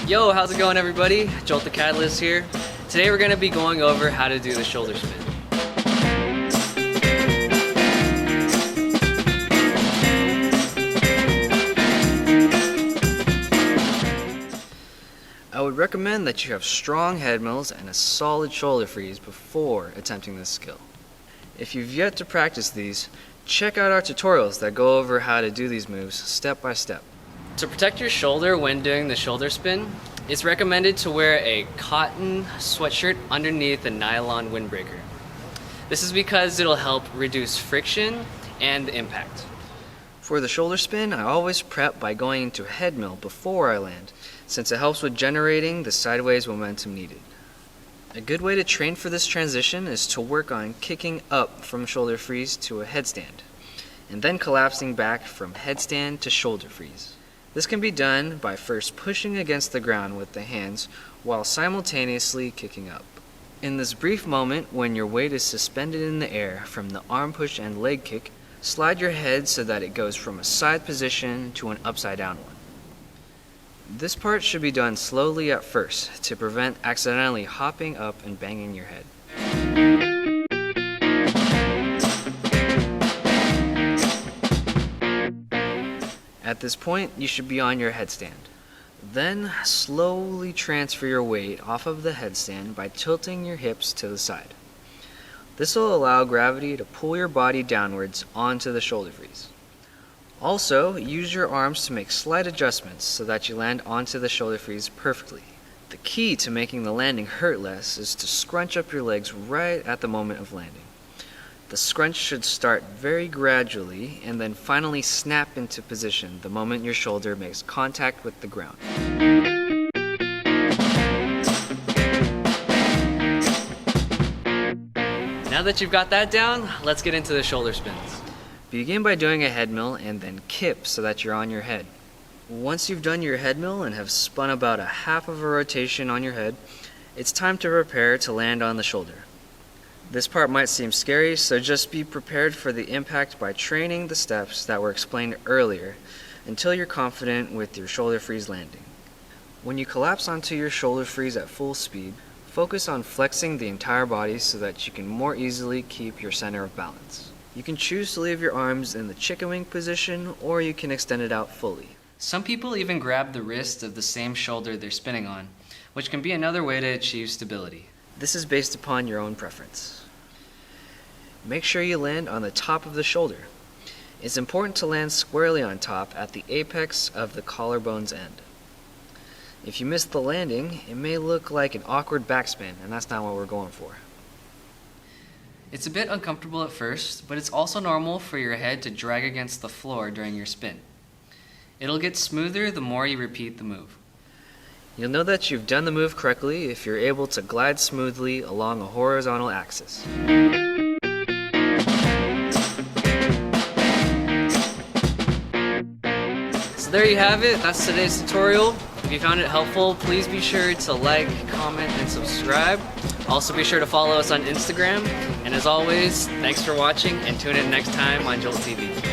Yo, how's it going everybody? Jolt the Catalyst here. Today we're going to be going over how to do the shoulder spin. I would recommend that you have strong head mills and a solid shoulder freeze before attempting this skill. If you've yet to practice these, check out our tutorials that go over how to do these moves step by step. To protect your shoulder when doing the shoulder spin, it's recommended to wear a cotton sweatshirt underneath a nylon windbreaker. This is because it'll help reduce friction and impact. For the shoulder spin, I always prep by going into a head mill before I land, since it helps with generating the sideways momentum needed. A good way to train for this transition is to work on kicking up from shoulder freeze to a headstand, and then collapsing back from headstand to shoulder freeze. This can be done by first pushing against the ground with the hands while simultaneously kicking up. In this brief moment when your weight is suspended in the air from the arm push and leg kick, slide your head so that it goes from a side position to an upside down one. This part should be done slowly at first to prevent accidentally hopping up and banging your head. At this point, you should be on your headstand. Then, slowly transfer your weight off of the headstand by tilting your hips to the side. This will allow gravity to pull your body downwards onto the shoulder freeze. Also, use your arms to make slight adjustments so that you land onto the shoulder freeze perfectly. The key to making the landing hurt less is to scrunch up your legs right at the moment of landing. The scrunch should start very gradually and then finally snap into position the moment your shoulder makes contact with the ground. Now that you've got that down, let's get into the shoulder spins. Begin by doing a head mill and then kip so that you're on your head. Once you've done your head mill and have spun about a half of a rotation on your head, it's time to prepare to land on the shoulder. This part might seem scary, so just be prepared for the impact by training the steps that were explained earlier until you're confident with your shoulder freeze landing. When you collapse onto your shoulder freeze at full speed, focus on flexing the entire body so that you can more easily keep your center of balance. You can choose to leave your arms in the chicken wing position, or you can extend it out fully. Some people even grab the wrist of the same shoulder they're spinning on, which can be another way to achieve stability. This is based upon your own preference. Make sure you land on the top of the shoulder. It's important to land squarely on top at the apex of the collarbone's end. If you miss the landing, it may look like an awkward backspin, and that's not what we're going for. It's a bit uncomfortable at first, but it's also normal for your head to drag against the floor during your spin. It'll get smoother the more you repeat the move. You'll know that you've done the move correctly if you're able to glide smoothly along a horizontal axis. So there you have it, that's today's tutorial. If you found it helpful, please be sure to like, comment, and subscribe. Also be sure to follow us on Instagram. And as always, thanks for watching and tune in next time on JOLT TV.